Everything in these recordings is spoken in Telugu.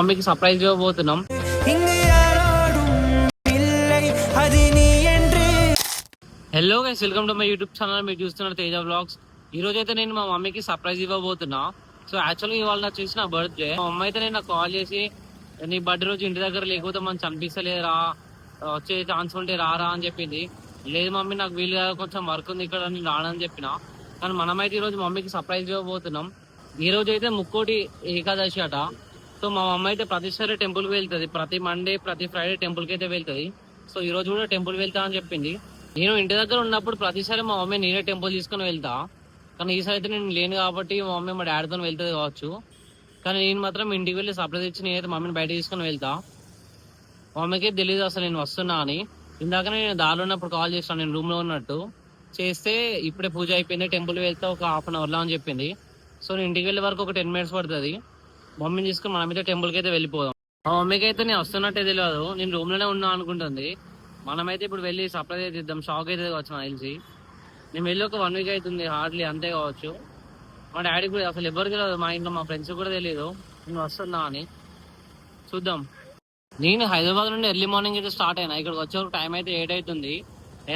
మమ్మీకి సర్ప్రైజ్ ఇవ్వబోతున్నాం. Hello guys, welcome to my YouTube channel. మీరు చూస్తున్నారు తేజ వ్లాగ్స్. ఈ రోజు అయితే నేను మా మమ్మీకి సర్ప్రైజ్ ఇవ్వబోతున్నా. సో యాక్చువల్గా ఇవాళ నాకు చేసిన బర్త్డే. మా మమ్మీ అయితే నేను నాకు కాల్ చేసి, నీ బర్త్డే రోజు ఇంటి దగ్గర లేకపోతే మనం చనిపిస్తలేరా, వచ్చే ఛాన్స్ ఉంటే రారా అని చెప్పింది. లేదు మమ్మీ, నాకు వీలు కాదు, కొంచెం వర్క్ ఉంది ఇక్కడ, నేను రానని చెప్పిన. కానీ మనమైతే ఈరోజు మమ్మీకి సర్ప్రైజ్ ఇవ్వబోతున్నాం. ఈ రోజు అయితే ముక్కోటి ఏకాదశి అట. సో మా మమ్మీ అయితే ప్రతిసారి టెంపుల్కి వెళ్తుంది. ప్రతి మండే ప్రతి ఫ్రైడే టెంపుల్కి అయితే వెళ్తుంది. సో ఈ రోజు కూడా టెంపుల్ వెళ్తా అని చెప్పింది. నేను ఇంటి దగ్గర ఉన్నప్పుడు ప్రతిసారి మా మమ్మీ నేనే టెంపుల్ తీసుకుని వెళ్తా. కానీ ఈసారి అయితే నేను లేను కాబట్టి మా మమ్మీ మా డాడీతో వెళ్తుంది కావచ్చు. కానీ నేను మాత్రం ఇంటికి వెళ్ళి సర్ప్రైజ్ ఇచ్చి నేనైతే మమ్మీని బయట తీసుకుని వెళ్తా. మా మమ్మీకి తెలియదు అసలు నేను వస్తున్నా అని. ఇందాక నేను దారిలో ఉన్నప్పుడు కాల్ చేస్తాను, నేను రూమ్లో ఉన్నట్టు చేస్తే ఇప్పుడే పూజ అయిపోయింది, టెంపుల్ వెళ్తే ఒక హాఫ్ అన్ అవర్లో అని చెప్పింది. సో నేను ఇంటికి వెళ్ళే వరకు ఒక 10 minutes పడుతుంది. మమ్మీని తీసుకుని మనమైతే టెంపుల్కి అయితే వెళ్ళిపోదాం. మా మమ్మీకి అయితే నేను వస్తున్నట్టే తెలియదు, నేను రూమ్లోనే ఉన్నా అనుకుంటుంది. మనమైతే ఇప్పుడు వెళ్ళి సర్ప్రైజ్ అయితే ఇద్దాం. షాక్ అయితే కావచ్చు నాకు తెలిసి. నేను వెళ్ళి ఒక 1 week అవుతుంది హార్డ్లీ, అంతే కావచ్చు. మా డాడీకి కూడా అసలు ఎవరికి తెలియదు, మా ఇంట్లో మా ఫ్రెండ్స్ కూడా తెలియదు నేను వస్తున్నా అని. చూద్దాం. నేను హైదరాబాద్ నుండి ఎర్లీ మార్నింగ్ అయితే స్టార్ట్ అయినా. ఇక్కడికి వచ్చే వరకు టైం అయితే 8 అవుతుంది.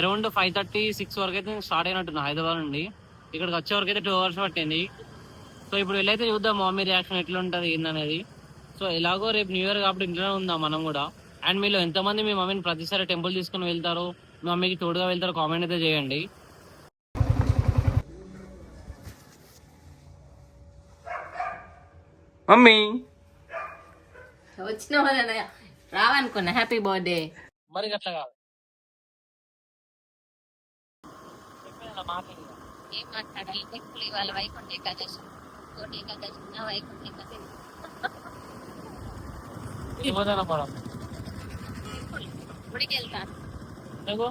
అరౌండ్ 5:30, 6 వరకు అయితే నేను స్టార్ట్ అయినట్టున్నా హైదరాబాద్ నుండి. ఇక్కడికి వచ్చే వరకు అయితే 2 hours పట్టింది. సో ఇప్పుడు వెళ్ళైతే చూద్దాం మమ్మీ రియాక్షన్ ఎట్లా ఉంటుంది ఏందనేది. సో ఎలాగో రేపు న్యూ ఇయర్ కాబట్టి ఇంట్లోనే ఉందాం మనం కూడా. అండ్ మీలో ఎంతమంది మీ మమ్మీని ప్రతిసారి టెంపుల్ తీసుకుని వెళ్తారు, మీ మమ్మీకి తోడుగా వెళ్తారో కామెంట్ అయితే చేయండి. మమ్మీ వచ్చిన రావనుకున్నా. Happy birthday. మరి అట్లా కాదు, ఏం మాట్లాడాలి? టెంపుల్ ఇవాళ వైకుంఠ ఏకాదశి, కోటి ఏకాదశి, వైకుంఠ ఏకాదశి. గుడికి వెళ్తాను,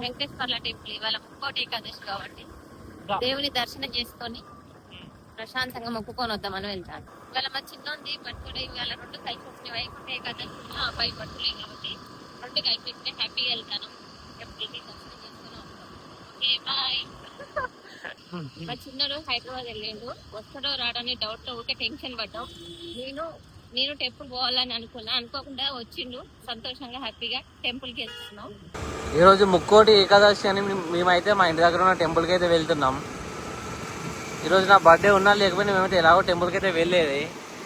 వెంకటేశ్వర్ల టెంపుల్. ఇవాళ ముక్కోటి ఏకాదశి కాబట్టి దేవుని దర్శనం చేసుకొని ప్రశాంతంగా మొక్కుకొని వద్దామని వెళ్తాను. ఇవాళ మా చిన్నది బర్త్డే. ఇవాళ 2 కలిసి వచ్చినాయి, వైకుంఠ ఏకాదశి, అబ్బాయి బర్త్డే కాబట్టి 2 కలిసి వచ్చినాయి. హ్యాపీగా వెళ్తాను, టెంపుల్కి దర్శనం చేసుకొని వస్తాం. Okay bye. మా చిన్నడు హైదరాబాద్ వెళ్ళిండు, వస్తాడో రాడని డౌట్ లో ఊరికే టెన్షన్ పడ్డాం. నేను టెంపుల్ పోవాలని అనుకోకుండా వచ్చిండు. సంతోషంగా హ్యాపీగా టెంపుల్కి వెళ్తున్నాం. ఈరోజు ముక్కోటి ఏకాదశి అని మేమైతే మా ఇంటి దగ్గర ఉన్న టెంపుల్కి అయితే వెళ్తున్నాం. ఈరోజు నా బర్త్డే ఉన్నా లేకపోయినా మేమైతే ఎలాగో టెంపుల్కి అయితే వెళ్ళేది.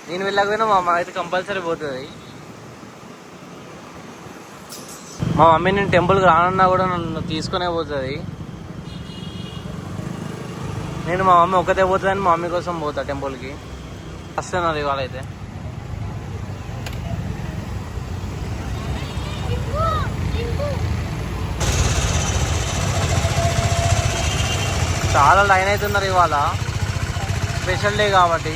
నేను వెళ్ళకపోయినా మా అమ్మ అయితే కంపల్సరీ పోతుంది. మా మమ్మీ నేను టెంపుల్కి రానన్నా కూడా నన్ను తీసుకునే పోతుంది. నేను మా మమ్మీ ఒక్కతే పోతుందని మా మమ్మీ కోసం పోతా టెంపుల్కి. వస్తున్నారు ఇవాళ అయితే. చాలా లైన్ అవుతున్నారు ఇవాళ, స్పెషల్ డే కాబట్టి.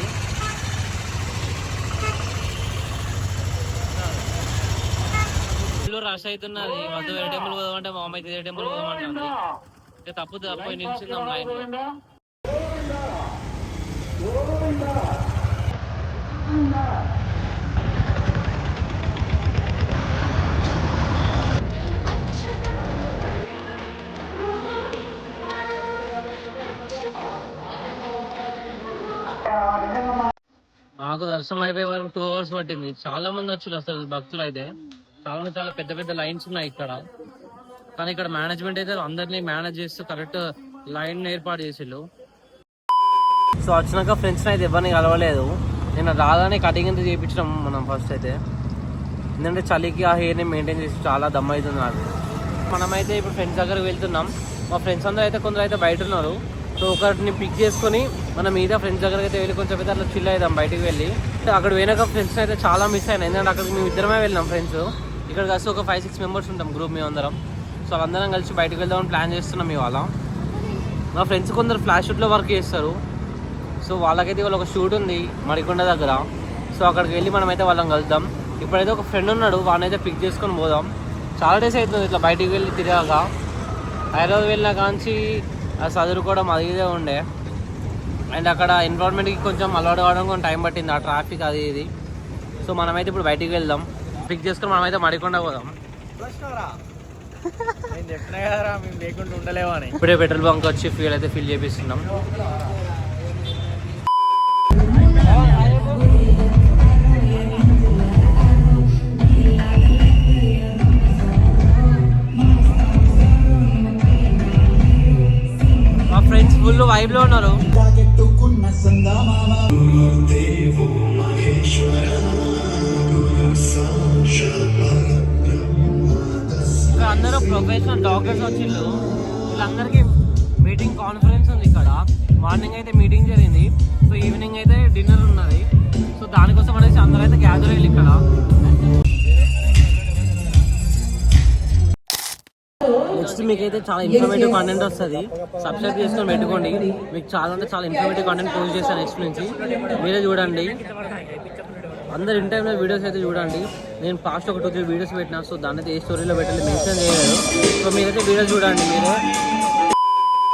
రష్ అవుతున్నది. వద్ద వేరే టెంపుల్ పోదామంటే మా అమ్మ అయితే ఏ టెంపుల్ పోదామంటే తప్పు నిల్చుందాం లైన్. నాకు దర్శనం అయిపోయే వరకు 2 hours పట్టింది. చాలా మంది వచ్చారు అసలు భక్తులు అయితే. చాలా పెద్ద పెద్ద లైన్స్ ఉన్నాయి ఇక్కడ. కానీ ఇక్కడ మేనేజ్మెంట్ అయితే అందరినీ మేనేజ్ చేస్తూ కరెక్ట్ లైన్ ఏర్పాటు చేసిళ్ళు. సో వచ్చినాక ఫ్రెండ్స్ని అయితే ఎవరిని కలవలేదు. నేను రాగానే కటింగ్ అయితే చేయించడం మనం ఫస్ట్ అయితే. ఎందుకంటే చలికి ఆ హెయిర్ని మెయింటైన్ చేసి చాలా దమ్ అవుతుంది నాకు. మనమైతే ఇప్పుడు ఫ్రెండ్స్ దగ్గరకు వెళ్తున్నాం. మా ఫ్రెండ్స్ అందరూ అయితే కొందరు అయితే బయట ఉన్నారు. సో ఒకరిని పిక్ చేసుకొని మనం మిగతా ఫ్రెండ్స్ దగ్గర అయితే వెళ్ళి కొంచెం అయితే అట్లా చిల్ అవుదాం బయటికి వెళ్ళి. అక్కడ పోయినాక ఫ్రెండ్స్ అయితే చాలా మిస్ అయినా. ఎందుకంటే అక్కడికి మేము ఇద్దరమే వెళ్ళినాం ఫ్రెండ్స్. ఇక్కడ కలిసి ఒక 5-6 members ఉంటాం గ్రూప్ మేము అందరం. సో అందరం కలిసి బయటకు వెళ్దామని ప్లాన్ చేస్తున్నాం ఇవాళ. మా ఫ్రెండ్స్ కొందరు ఫ్లాష్ షూట్లో వర్క్ చేస్తారు. సో వాళ్ళకైతే ఇవాళ ఒక షూట్ ఉంది మడికొండ దగ్గర. సో అక్కడికి వెళ్ళి మనమైతే వాళ్ళని కలుద్దాం. ఇప్పుడైతే ఒక ఫ్రెండ్ ఉన్నాడు, వాడినైతే పిక్ చేసుకొని పోదాం. చాలా డేస్ అవుతుంది ఇట్లా బయటికి వెళ్ళి తిరిగాక. హైదరాబాద్ వెళ్ళినా కాంచి చదువుకోవడం అది ఇదే ఉండే. అండ్ అక్కడ ఎన్విరాన్మెంట్కి కొంచెం అలవాటు కావడం కొంచెం టైం పట్టింది, ఆ ట్రాఫిక్ అది ఇది. సో మనమైతే ఇప్పుడు బయటికి వెళ్దాం, పిక్ చేసుకొని మనమైతే మడికొండ పోదాం. ఇప్పుడే పెట్రోల్ బంక్ వచ్చి ఫ్యూల్ అయితే ఫిల్ చేపిస్తున్నాం. వైబ్ లో ఉన్నారు. ఇక్కడ అందరూ ప్రొఫెషనల్ డాక్టర్స్ వచ్చిండ్రు. వీళ్ళందరికీ మీటింగ్ కాన్ఫరెన్స్ ఉంది ఇక్కడ. మార్నింగ్ అయితే మీటింగ్ జరిగింది, సో ఈవినింగ్ అయితే డిన్నర్ ఉన్నది. సో దానికోసం అనేసి అందరూ అయితే గ్యాదర్ అయ్యారు ఇక్కడ. నెక్స్ట్ మీకైతే చాలా ఇన్ఫర్మేటివ్ కంటెంట్ వస్తుంది. సబ్స్క్రైబ్ చేసుకొని పెట్టుకోండి. మీకు చాలా అంటే చాలా ఇన్ఫర్మేటివ్ కంటెంట్ పోస్ట్ చేస్తాను నెక్స్ట్ నుంచి. మీరే చూడండి. అందరు ఇన్ టైంలో వీడియోస్ అయితే చూడండి. నేను పాస్ట్ ఒక 2-3 వీడియోస్ పెట్టినా, సో దాన్ని అయితే ఏ స్టోరీలో పెట్టాలి మెన్షన్ చేయలేదు. సో మీరైతే వీడియోస్ చూడండి. మీరే